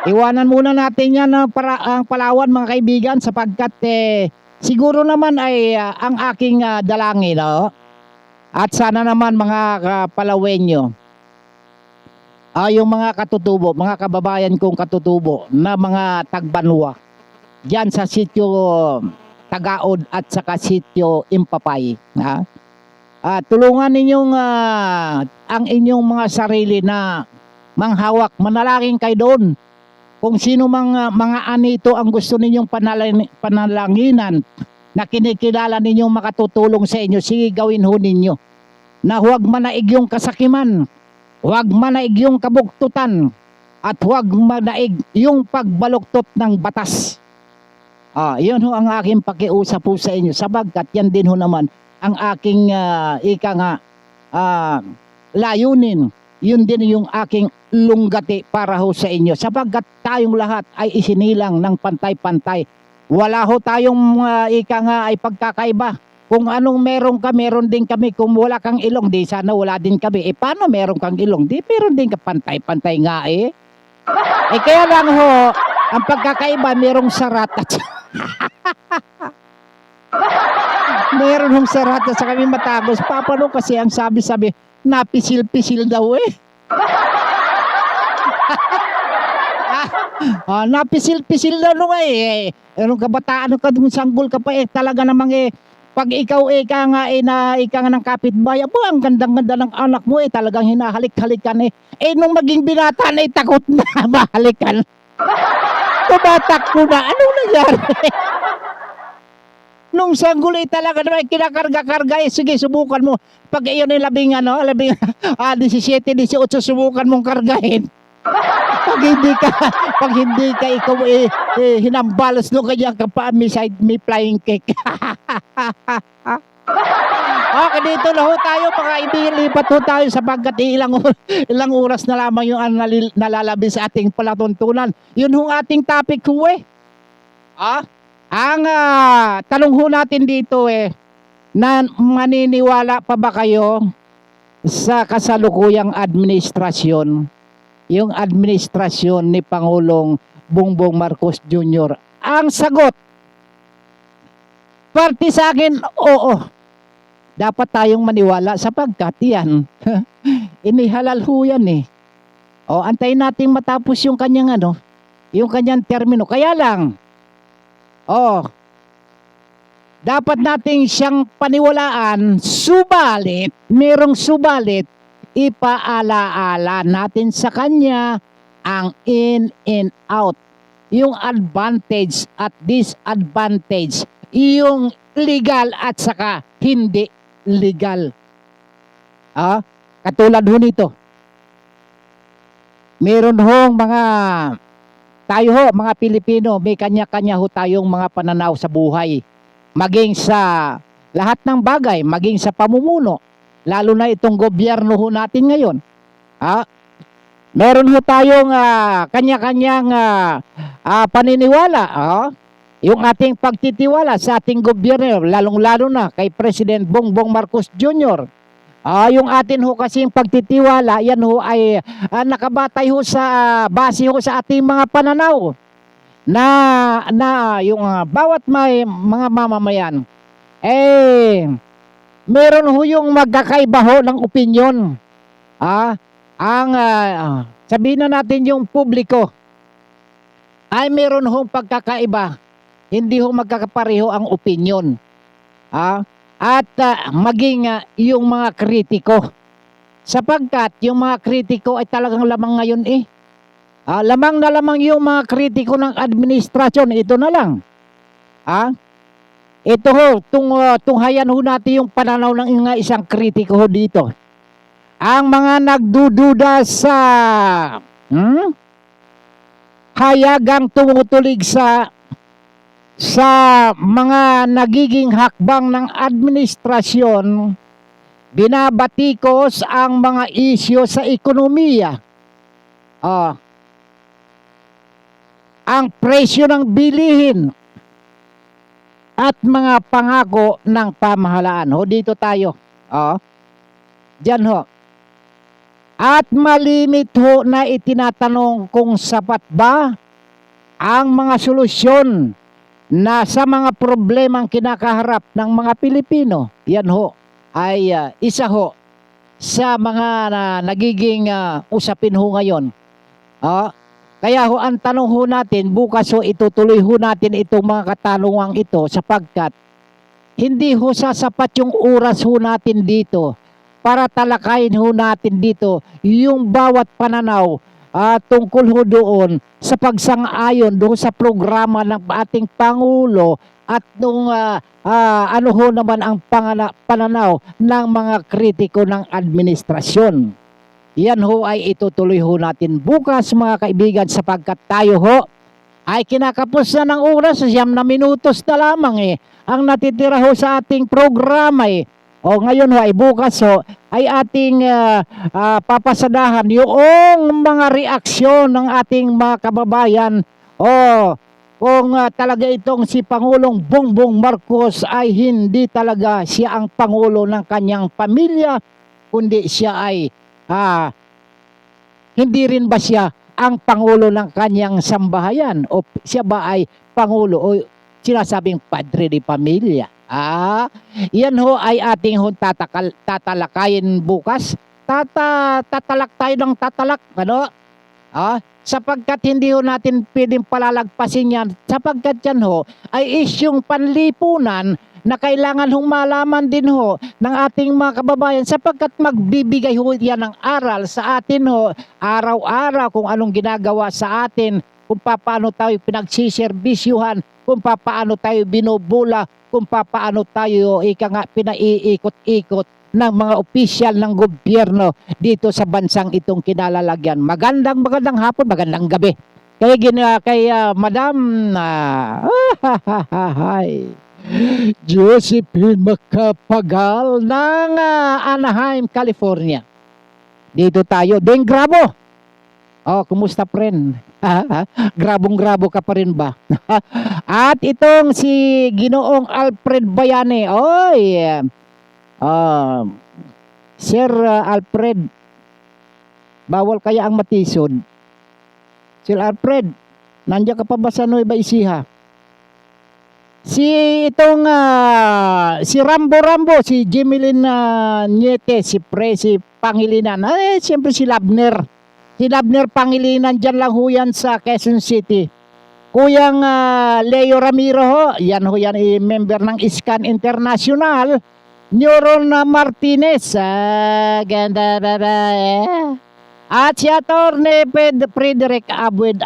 Iwanan muna natin yan para ang Palawan mga kaibigan sapagkat siguro naman ay ang aking dalangin at sana naman mga Palawenyo yung mga katutubo, mga kababayan kong katutubo na mga tagbanwa diyan sa sitio Tagaod at saka sitio Impapay tulungan ninyong ang inyong mga sarili na manghawak, manalangin kayo doon. Kung sino mga anito ang gusto ninyong panalanginan na kinikilala ninyong makatutulong sa inyo, sige gawin ho ninyo. Na huwag manaig yung kasakiman, huwag manaig yung kabugtutan, at huwag manaig yung pagbaluktot ng batas. Yun ho ang aking pakiusap po sa inyo, sabagkat yan din ho naman ang aking layunin. Yun din yung aking lunggati para ho sa inyo sapagkat tayong lahat ay isinilang ng pantay-pantay. Wala ho tayong ay pagkakaiba. Kung anong meron ka, meron din kami. Kung wala kang ilong, di sana wala din kami. Paano meron kang ilong? Di meron din ka pantay-pantay nga kaya lang ho, ang pagkakaiba merong sarat at meron hong sarat at sa kami matagos. Papano kasi ang sabi-sabi napisil-pisil daw napisil-pisil daw nung anong kabataan ka dun sanggol ka pa talaga namang pag ikaw ika nga ng kapitbahay ang gandang-ganda ng anak mo talagang hinahalik-halikan nung maging binata na takot na mahalikan. Tumatakbo na. Anong nangyari? Nung sanggol talaga naman kinakarga-karga sige subukan mo. Pag iyon ay labing 17, 18 subukan mong kargahin. Pag hindi ka ikaw hinambalos no kanya ka pa may flying cake. Okay, dito na ho tayo mga ibigilipat ho tayo sapagkat ilang oras na lamang yung nalalabi sa ating palatuntunan. Yun ho ating topic ho ang tanong ho natin dito na maniniwala pa ba kayo sa kasalukuyang administrasyon, yung administrasyon ni Pangulong Bongbong Marcos Jr.? Ang sagot, parte sa akin, oo. Dapat tayong maniwala sapagkat yan, inihalal ho yan antayin natin matapos yung kanyang yung kanyang termino. Kaya lang, dapat nating siyang paniwalaan, subalit, merong subalit, ipaalaala natin sa kanya ang in and out, yung advantage at disadvantage, yung legal at saka hindi legal. Katulad ho nito, meron hong tayo ho, mga Pilipino, may kanya-kanya ho tayong mga pananaw sa buhay. Maging sa lahat ng bagay, maging sa pamumuno. Lalo na itong gobyerno ho natin ngayon. Meron ho tayong kanya-kanyang paniniwala. Yung ating pagtitiwala sa ating gobyerno, lalong-lalo na kay President Bongbong Marcos Jr. Yung atin ho kasing pagtitiwala, yan ho ay nakabatay ho base ho sa ating mga pananaw na yung bawat mga mamamayan meron ho yung magkakaiba ho ng opinyon. Sabihin na natin yung publiko ay meron ho pagkakaiba, hindi ho magkakapareho ang opinyon. At maging yung mga kritiko. Sapagkat yung mga kritiko ay talagang lamang ngayon lamang na lamang yung mga kritiko ng administrasyon. Ito na lang. Ito ho, tunghayan ho natin yung pananaw ng isang kritiko ho dito. Ang mga nagdududa sa hayagang tumutulig sa mga nagiging hakbang ng administrasyon, binabatikos ang mga isyu sa ekonomiya. Ang presyo ng bilihin at mga pangako ng pamahalaan. Dito tayo. Diyan ho. At malimit ho na itinatanong kung sapat ba ang mga solusyon na sa mga problemang kinakaharap ng mga Pilipino. Yan ho ay isa ho sa mga nagiging usapin ho ngayon. Kaya ho ang tanong ho natin, bukas ho itutuloy ho natin itong mga katanungang ito sapagkat hindi ho sasapat yung oras ho natin dito para talakayin ho natin dito yung bawat pananaw tungkol ho doon sa pagsang-ayon doon sa programa ng ating Pangulo at nung ano ho naman ang pananaw ng mga kritiko ng administrasyon. Yan ho ay itutuloy ho natin bukas mga kaibigan sapagkat tayo ho ay kinakapos na ng oras, 9 na minutos na lamang ang natitira ho sa ating programa ngayon ho ay bukas ho ay ating papasadahan yung mga reaksyon ng ating mga kababayan kung talaga itong si Pangulong Bongbong Marcos ay hindi talaga siya ang Pangulo ng kanyang pamilya, kundi siya ay hindi rin ba siya ang Pangulo ng kanyang sambahayan o siya ba ay Pangulo o sinasabing padre de pamilya. Yan ho ay ating tatalakayin bukas. Tatalak tayo ng tatalak, sapagkat hindi ho natin pwedeng palalagpasin yan, sapagkat yan ho ay isyong panlipunan na kailangan hong malaman din ho ng ating mga kababayan sapagkat magbibigay ho yan ng aral sa atin ho araw-araw kung anong ginagawa sa atin, kung paano tayo pinagsiserbisyuhan, kung paano tayo binubula, kung paano tayo pinaiikot-ikot ng mga opisyal ng gobyerno dito sa bansang itong kinalalagyan. Magandang hapon, magandang gabi. Kaya Madam Josephine Macapagal ng Anaheim, California. Dito tayo. Deng Grabo. Kumusta friend? Grabong-grabo ka pa rin ba? At itong si Ginoong Alfred Bayane. Sir Alfred, bawal kaya ang matisod. Sir Alfred, nandiyan ka pa ba sa Nueva Ecija? Si Rambo, si Jemelyn Niete, si Pangilinan, siyempre si Labner. Si Labner Pangilinan, dyan lang ho yan sa Quezon City. Kuyang Leo Ramiro ho, yan member ng ISKAN International. Neuron Martinez, ganda. At si Atty. Frederick Abueg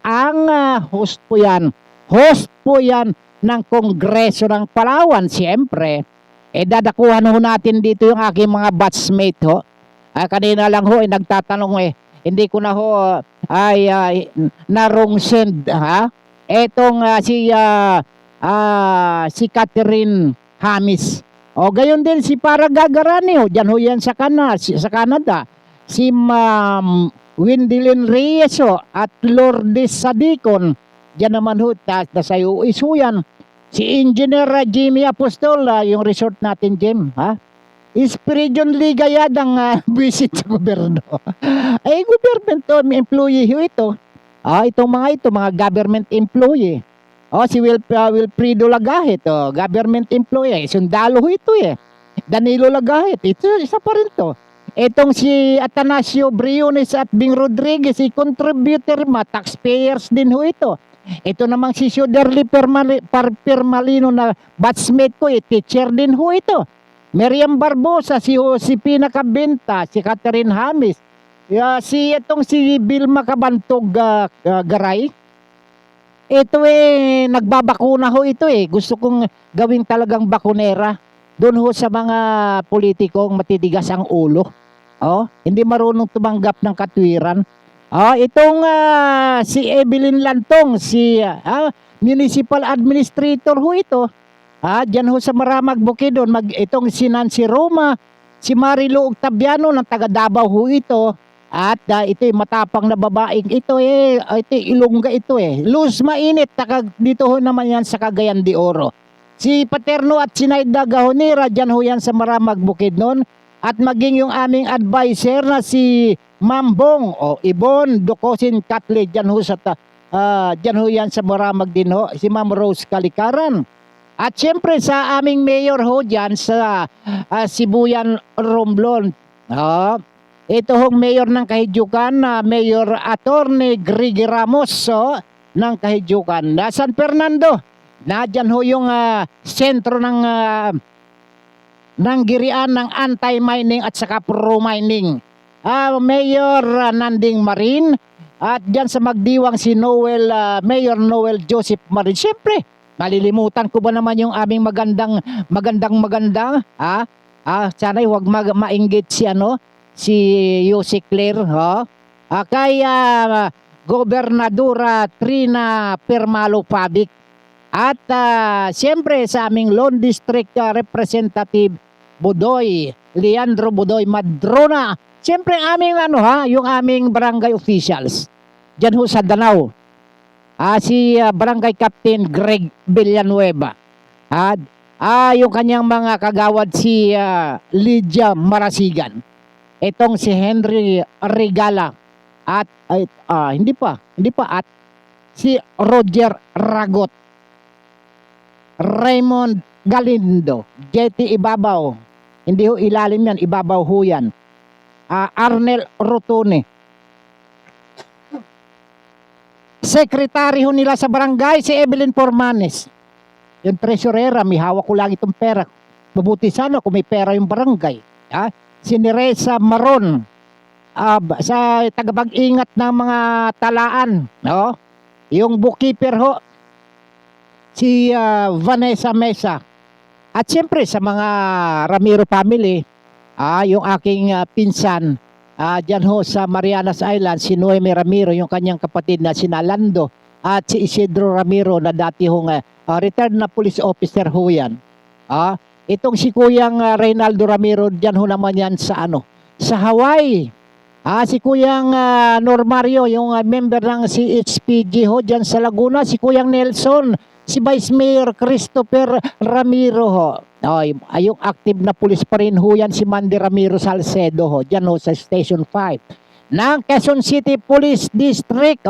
ang host po yan. Host po yan ng Kongreso ng Palawan, siyempre. Dadakuhan ho natin dito yung aking mga batchmate ho. Kanina lang ho, nagtatanong hindi ko na ho ay narong send Etong si Catherine Hamis. Gayon din si Paragagarani ho, diyan ho yan sa Canada. Si Ma'am Windilyn Reyes at Lourdes Sadicon. Diyan naman ho, sa US ho yan. Si Engineer Jimmy Apostol, yung resort natin, Jim, Espiridion Ligayadang visit sa gobyerno. Government employee ho ito. Itong mga government employee. Si Wilfredo Lagahit, government employee. Sundalo ho ito Danilo Lagahit, ito isa pa rin to. Itong si Atanasio Briones at Bing Rodriguez, contributor taxpayers din ho ito. Ito namang si Suderly Permalino na batchmate ko, teacher din ho ito. Miriam Barbosa, si Josepina Cabenta, si Catherine Hamis, si Vilma Cabantog Garay. Ito nagbabakuna ho ito Gusto kong gawing talagang bakunera. Doon ho sa mga politikong matitigas ang ulo. Hindi marunong tumanggap ng katwiran. Itong si Evelyn Lantong, si municipal administrator ho ito. Diyan ho sa Maramag Bukidnon, itong si Nancy Roma, si Marilu Octaviano ng taga Davao ho ito. At ito matapang na babaeng ito ito Ilongga ito Luz Mainit, dito ho naman yan sa Cagayan de Oro. Si Paterno at si Naida Gahonera, dyan ho yan sa Maramag Bukidnon. At maging yung aming advisor na si Mambong o Ibon Docosin Catle, dyan ho yan sa Maramag din ho, si Ma'am Rose Kalikaran. At syempre sa aming mayor ho dyan sa Sibuyan Romblon. Ito hong mayor ng Kahijukan, Mayor Attorney Grigi Ramos ng Kahijukan. San Fernando, nadyan ho yung sentro ng girian ng anti-mining at saka pro-mining. Mayor Nanding Marin, at dyan sa Magdiwang si Mayor Noel Joseph Marin. Siyempre, malilimutan ko ba naman yung aming magandang sana'y huwag mainggit si Yossi Claire, kay Gobernadora Trina Permalo Pabic, at siyempre sa aming Lone District Representative Leandro Budoy Madrona. Siyempre aming yung aming barangay officials diyan ho sa Danau, si Barangay Captain Greg Villanueva, yung kanyang mga kagawad si Lydia Marasigan, itong si Henry Regala, at hindi pa at si Roger Ragot, Raymond Galindo, JT Ibabaw, hindi ho ilalim yan, ibabaw ho yan, Arnel Rotone. Sekretary ho nila sa barangay si Evelyn Formanes, yung treasurera, may hawak ko lang itong pera, mabuti sana kung may pera yung barangay. Si Neresa Maron, sa tagapag-ingat ng mga talaan, yung bookkeeper ho, si Vanessa Mesa. At siyempre sa mga Ramiro family, yung aking pinsan, dyan ho sa Marianas Island, si Noemi Ramiro, yung kanyang kapatid na si Nalando, at si Isidro Ramiro na dati hong retired na police officer ho yan. Itong si Kuyang Reynaldo Ramiro, dyan ho naman yan sa Hawaii. Si Kuyang Normario, yung member ng CHPG ho, dyan sa Laguna. Si Kuyang Nelson, si Vice Mayor Christopher Ramiro ho. Yung active na pulis pa rin ho yan, si Mandy Ramiro Salcedo ho, dyan ho sa Station 5 ng Quezon City Police District.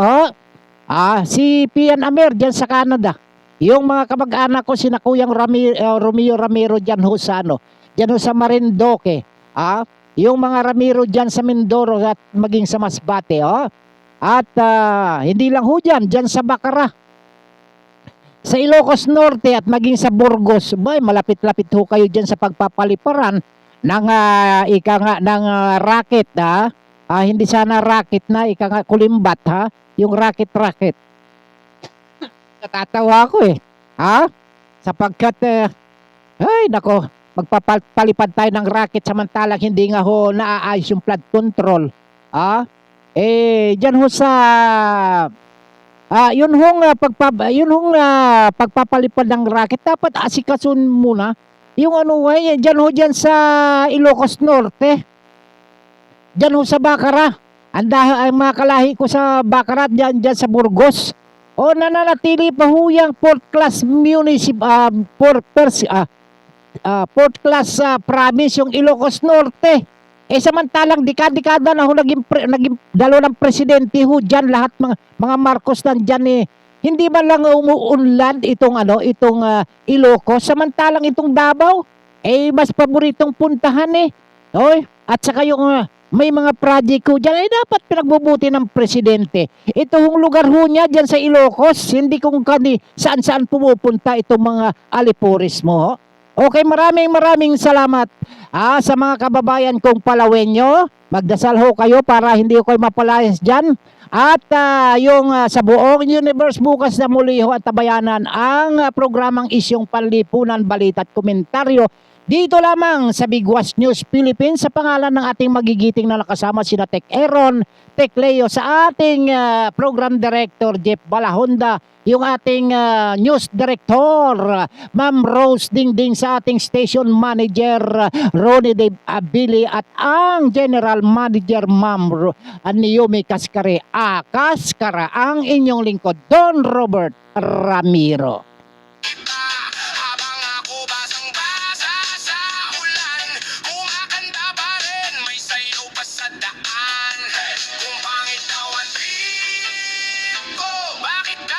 Si Pian Amer, dyan sa Canada. Yung mga kamag-anak ko, sina Kuyang Romeo Ramiro dyan ho sa dyan ho sa Marindoque. Yung mga Ramiro dyan sa Mindoro at maging sa Masbate. At hindi lang ho dyan sa Bacara, sa Ilocos Norte at maging sa Burgos. Malapit-lapit ho kayo dyan sa pagpapaliparan ng ng racket. Hindi sana racket na kulimbat, yung racket. Natatawa ako sapagkat ay nako, magpapalipad tayo ng racket samantalang hindi nga ho naaayos yung flood control. Diyan ho sa yun hong pagpapalipad ng racket, dapat asikasun muna yung dyan sa Ilocos Norte, dyan ho sa Bacara. Ang mga kalahi ko sa Bacara, dyan sa Burgos. Nananatili pa ho yung fourth class province yung Ilocos Norte. Samantalang dekada na ho naging dalawang presidente ho dyan, lahat mga Marcos nandyan hindi man lang umuunlad itong Ilocos, samantalang itong Davao mas paboritong puntahan at saka yung may mga project ho dyan dapat pinagbubuti ng presidente. Ito hong lugar ho niya dyan sa Ilocos, hindi kung saan pumupunta itong mga alipores mo. Okay, maraming salamat sa mga kababayan kong Palawenyo. Magdasal ho kayo para hindi ko kayo mapalayas dyan. At yung sa buong universe, bukas na muli ho at tabayanan ang programang Isyong Panlipunan, Balita at Komentaryo Dito lamang sa Bigwas News Philippines, sa pangalan ng ating magigiting na nakasama sina Tech Aaron, Tech Leo, sa ating program director Jeff Balahonda, yung ating news director Ma'am Rose Dingding, sa ating station manager Ronnie Dave Abili, at ang general manager Ma'am Naomi Kaskare. Kaskara, ang inyong lingkod Don Robert Ramiro.